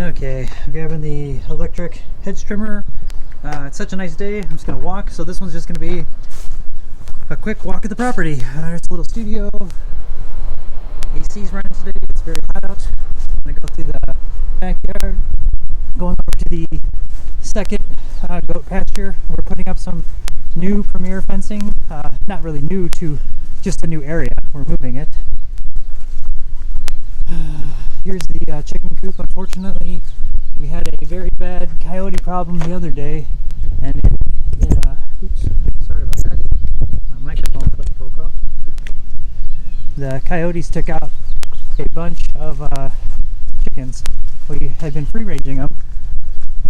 Okay, I'm grabbing the electric hedge trimmer. It's such a nice day. I'm just gonna walk. So this one's just gonna be a quick walk of the property. There's a little studio. AC's running today. It's very hot out. I'm gonna go through the backyard, going over to the second goat pasture. We're putting up some new premier fencing. Not really new to just a new area. We're moving it. Here's the chicken coop. Unfortunately, we had a very bad coyote problem the other day, and oops, sorry about that. My microphone clip broke off. The coyotes took out a bunch of chickens. We had been free ranging them,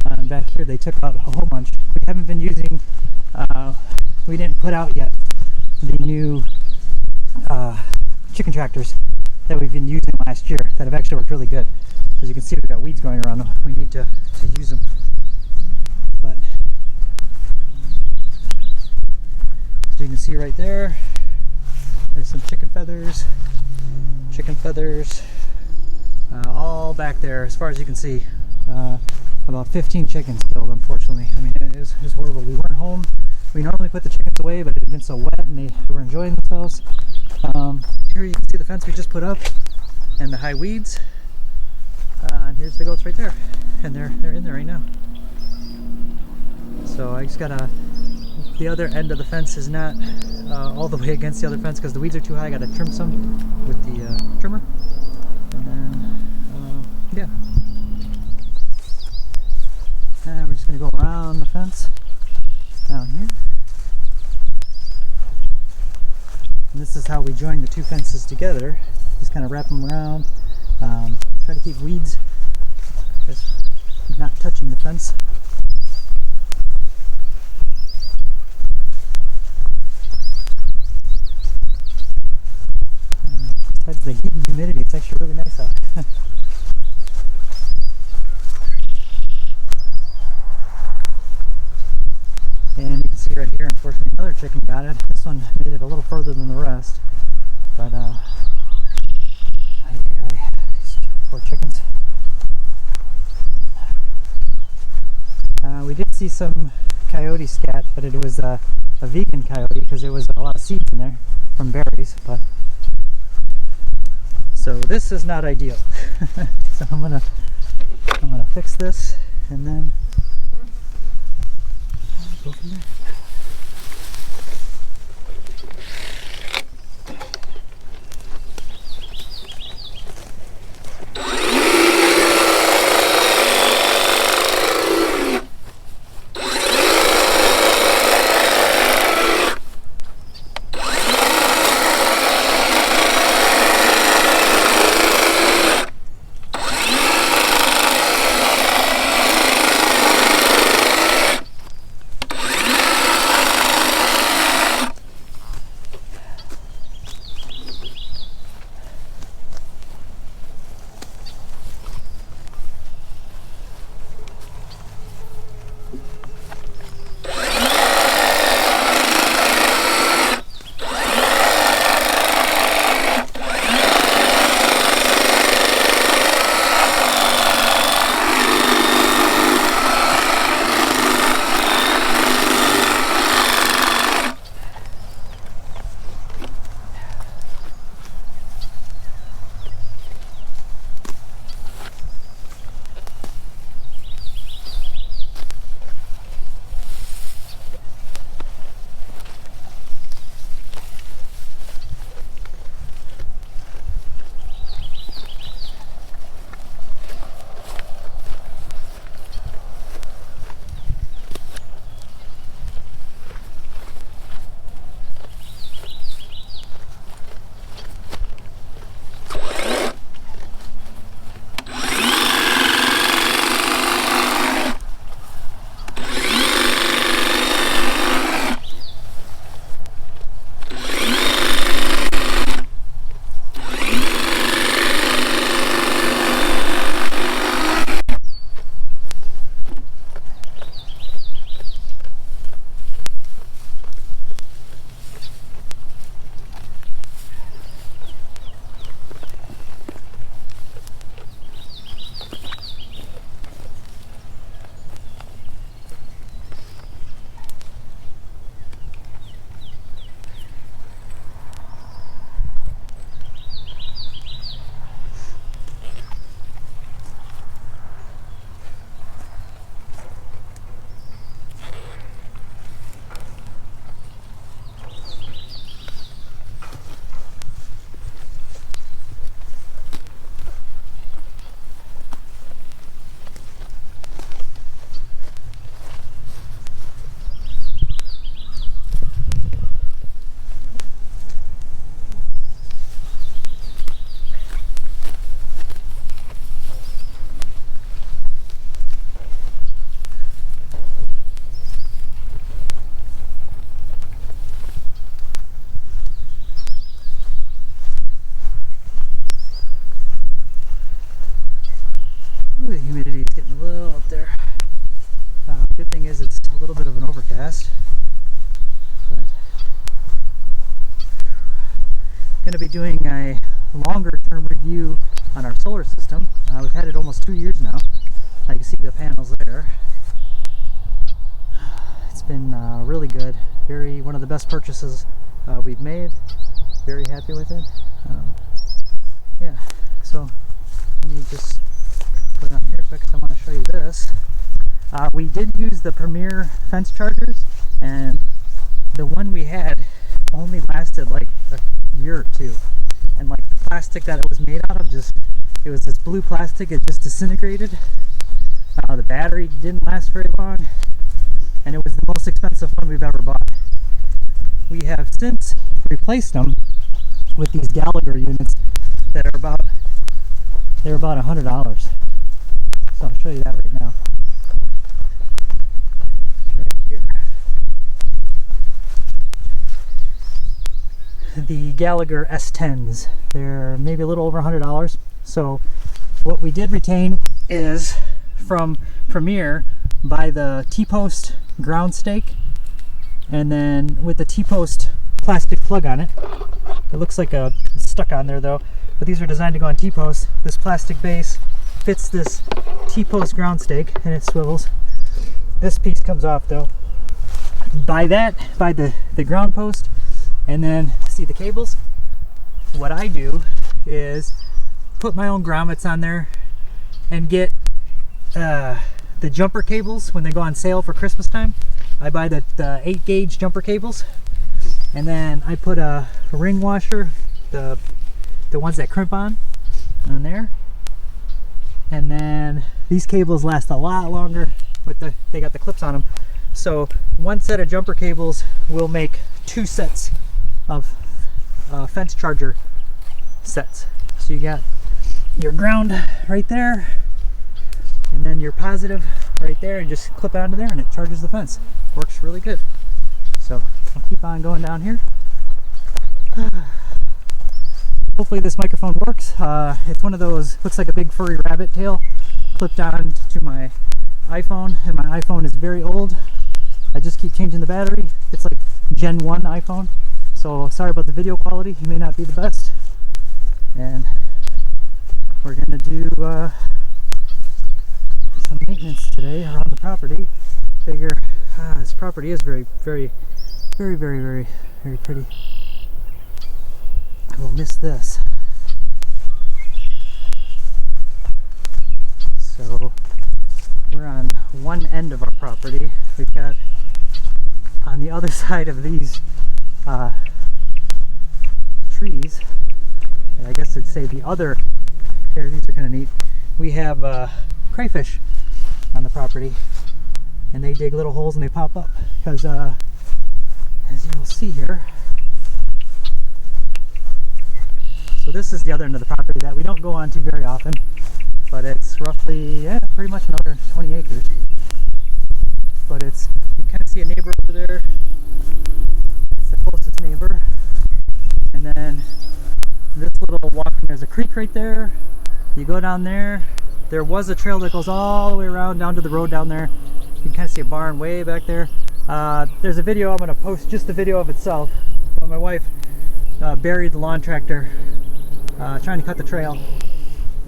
and back here they took out a whole bunch. We haven't been using, we didn't put out yet the new chicken tractors that we've been using last year that have actually worked really good. As you can see, we've got weeds going around them. We need to use them. But so you can see right there, there's some chicken feathers, all back there as far as you can see. About 15 chickens killed, unfortunately. I mean, it was horrible. We weren't home. We normally put the chickens away, but it had been so wet and they were enjoying themselves. Here you can see the fence we just put up and the high weeds. And here's the goats right there, and they're in there right now. So I just gotta, the other end of the fence is not all the way against the other fence because the weeds are too high. I gotta trim some with the trimmer, and then yeah. And we're just gonna go around the fence down here. And this is how we join the two fences together. Just kind of wrap them around. Try to keep weeds just not touching the fence. Besides the heat and humidity, it's actually really nice out. And you can see right here, unfortunately, another chicken got it. This one made it a little further than the rest, but poor chickens. We did see some coyote scat, but it was a vegan coyote because there was a lot of seeds in there from berries. But so this is not ideal. So I'm gonna fix this and then go from there. It's getting a little up there. Good thing is it's a little bit of an overcast. But I'm going to be doing a longer term review on our solar system. We've had it almost 2 years now. You can see the panels there. It's been really good. One of the best purchases we've made. Very happy with it. Yeah, so let me just put it on here quick because I want to show you this. We did use the Premier fence chargers, and the one we had only lasted like a year or two. And like the plastic that it was made out of, it was this blue plastic, it just disintegrated. The battery didn't last very long, and it was the most expensive one we've ever bought. We have since replaced them with these Gallagher units that are about $100. So I'll show you that right now. Right here. The Gallagher S10s. They're maybe a little over $100. So what we did retain is from Premier by the T-post ground stake, and then with the T-post plastic plug on it. It looks like it's stuck on there though, but these are designed to go on T-posts. This plastic base fits this T-post ground stake and it swivels. This piece comes off though. By the ground post, and then see the cables. What I do is put my own grommets on there and get the jumper cables when they go on sale for Christmas time. I buy the 8-gauge jumper cables, and then I put a ring washer, the ones that crimp on there, and then these cables last a lot longer they got the clips on them. So one set of jumper cables will make 2 sets of fence charger sets. So you got your ground right there, and then your positive right there, and just clip onto there and it charges the fence. Works really good. So I'll keep on going down here. Hopefully this microphone works. It's one of those, looks like a big furry rabbit tail clipped on to my iPhone, and my iPhone is very old. I just keep changing the battery. It's like Gen 1 iPhone. So sorry about the video quality. It may not be the best. And we're gonna do some maintenance today around the property. Figure this property is very pretty. I will miss this. So we're on one end of our property. We've got on the other side of these trees, and I guess I'd say the other here, these are kind of neat. We have crayfish on the property, and they dig little holes and they pop up because as you will see here. So this is the other end of the property that we don't go on to very often, but it's roughly, pretty much another 20 acres. But you can kind of see a neighbor over there. It's the closest neighbor. And then this little walk, there's a creek right there. You go down there. There was a trail that goes all the way around down to the road down there. You can kind of see a barn way back there. There's a video I'm going to post, just the video of itself. But my wife buried the lawn tractor trying to cut the trail,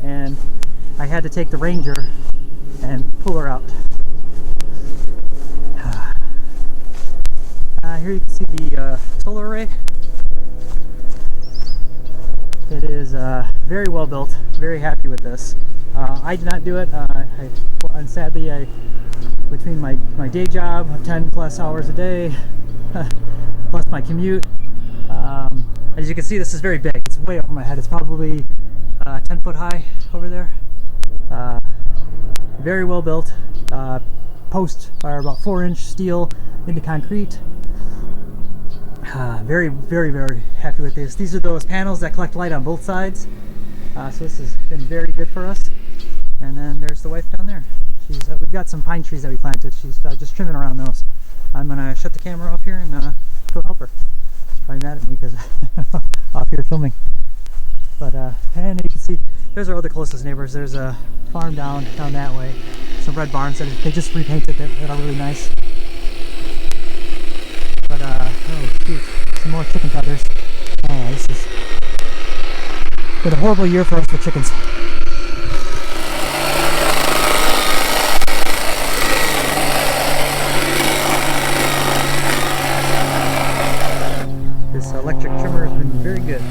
and I had to take the Ranger and pull her out. Here you can see the solar array. It is very well built. Very happy with this. I did not do it. And sadly, between my day job of 10 plus hours a day, plus my commute, as you can see, this is very big. It's way over my head. It's probably 10 foot high over there. Very well built. Posts are about 4-inch steel into concrete. Very happy with this. These are those panels that collect light on both sides. So this has been very good for us. And then there's the wife down there. We've got some pine trees that we planted. She's just trimming around those. I'm gonna shut the camera off here and go help her. She's probably mad at me because I'm off here filming. But and you can see there's our other closest neighbors. There's a farm down that way. Some red barns that they just repainted that are really nice. But oh shoot, some more chicken feathers. Oh, this has been a horrible year for us with chickens. This electric trimmer has been very good.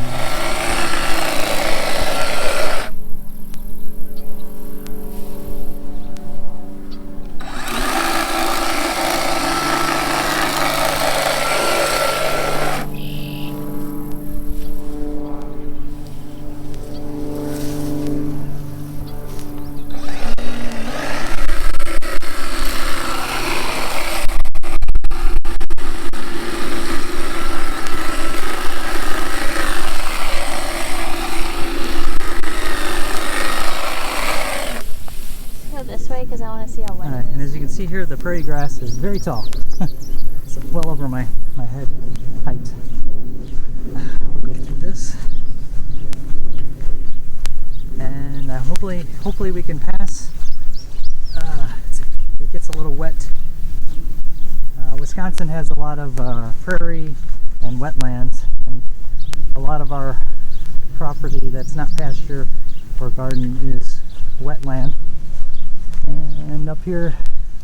This way because I want to see how wet it is. And as you can see here, the prairie grass is very tall. It's well over my head height. I'll go through this, and hopefully we can pass. It gets a little wet. Wisconsin has a lot of prairie and wetlands, and a lot of our property that's not pasture or garden is wetland. And up here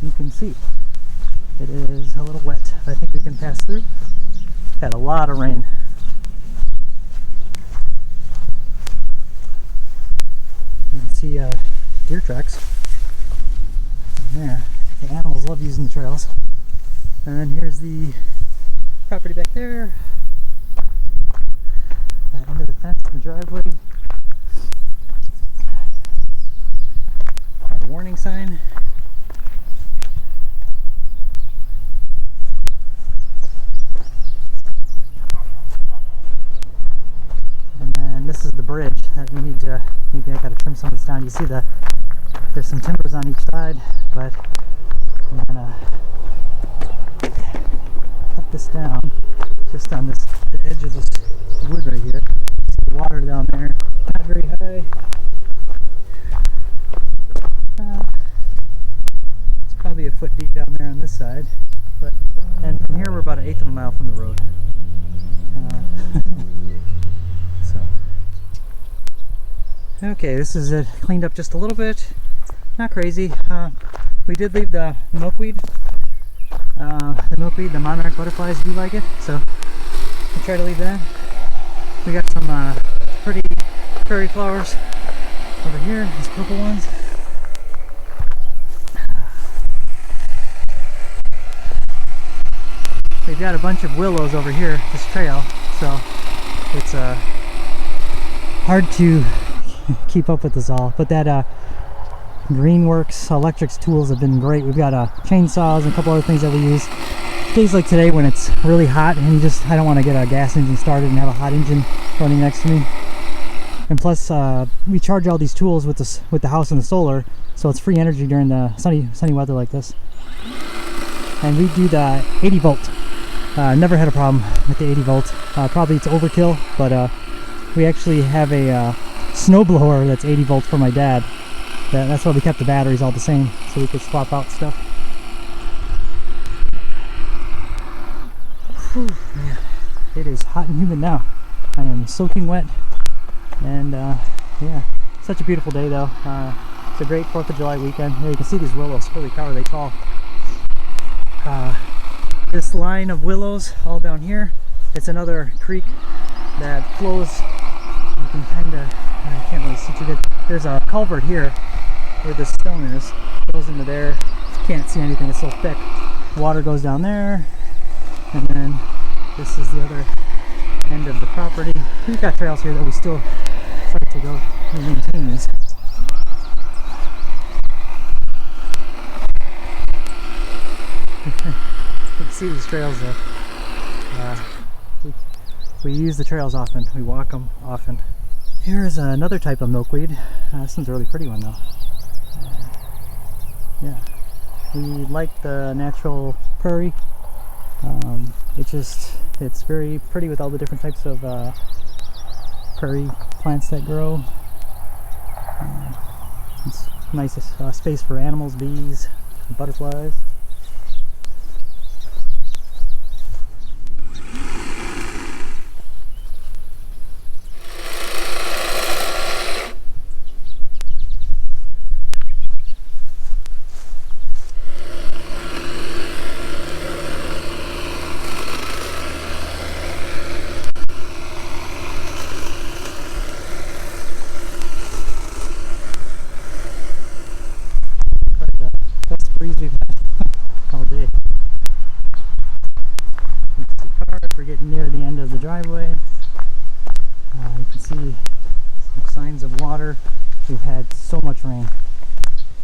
you can see it is a little wet, but I think we can pass through. Had a lot of rain. You can see deer tracks in there. The animals love using the trails. And then here's the property back there. End of the fence in the driveway. Our warning sign. And then this is the bridge that we need to, maybe I gotta trim some of this down. You see there's some timbers on each side, but I'm gonna cut this down just on the edge of this wood right here. See the water down there, not very high. It's probably a foot deep down there on this side, and from here we're about 1/8 of a mile from the road. Okay, this is it, cleaned up just a little bit, not crazy. We did leave the milkweed. The monarch butterflies do like it, so I try to leave that. We got some pretty prairie flowers over here, these purple ones. We've got a bunch of willows over here, this trail, so it's hard to keep up with this all. But that greenworks electrics tools have been great. We've got chainsaws and a couple other things that we use. Days like today when it's really hot and I don't want to get a gas engine started and have a hot engine running next to me. And plus we charge all these tools with the house and the solar, so it's free energy during the sunny weather like this. And we do the 80 volt. Never had a problem with the 80 volt. Probably it's overkill, but we actually have a snow blower that's 80 volts for my dad. That's why we kept the batteries all the same, so we could swap out stuff. Whew, man, it is hot and humid now. I am soaking wet, and yeah, such a beautiful day though. It's a great 4th of July weekend. Here you can see these willows. Holy cow, are they tall. This line of willows all down here, it's another creek that flows. You can kind of, I can't really see too good. There's a culvert here where this stone is. It goes into there. You can't see anything, it's so thick. Water goes down there, and then this is the other end of the property. We've got trails here that we still try to go and maintain these. You can see these trails though. We use the trails often. We walk them often. Here is another type of milkweed. This one's a really pretty one though. Yeah, we like the natural prairie. It's very pretty with all the different types of prairie plants that grow. It's nice space for animals, bees, butterflies. Best breeze we've had all day. You can see cars. We're getting near the end of the driveway. You can see some signs of water. We've had so much rain.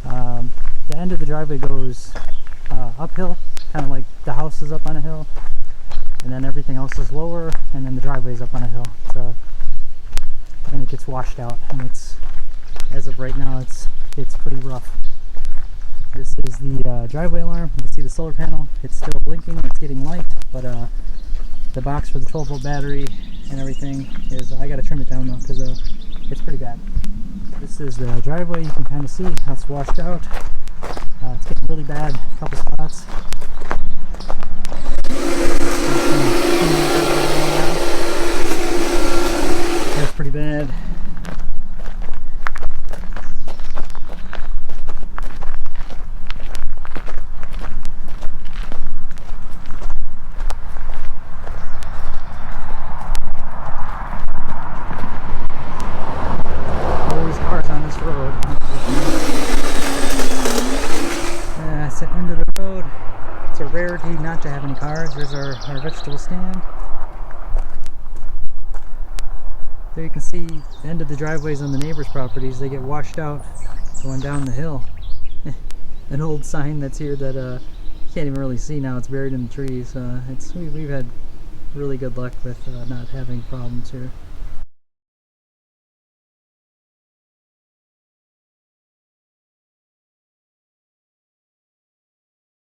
The end of the driveway goes uphill, kind of like the house is up on a hill, and then everything else is lower, and then the driveway is up on a hill. So, and it gets washed out, and it's, as of right now, it's pretty rough. This is the driveway alarm. You can see the solar panel. It's still blinking. It's getting light, but the box for the 12-volt battery and everything is, I got to trim it down though, because it's pretty bad. This is the driveway. You can kind of see how it's washed out. It's getting really bad a couple spots. That's pretty bad. That's the end of the road. It's a rarity not to have any cars. There's our vegetable stand. There you can see the end of the driveways on the neighbors' properties. They get washed out going down the hill. An old sign that's here that you can't even really see now. It's buried in the trees. We've had really good luck with not having problems here.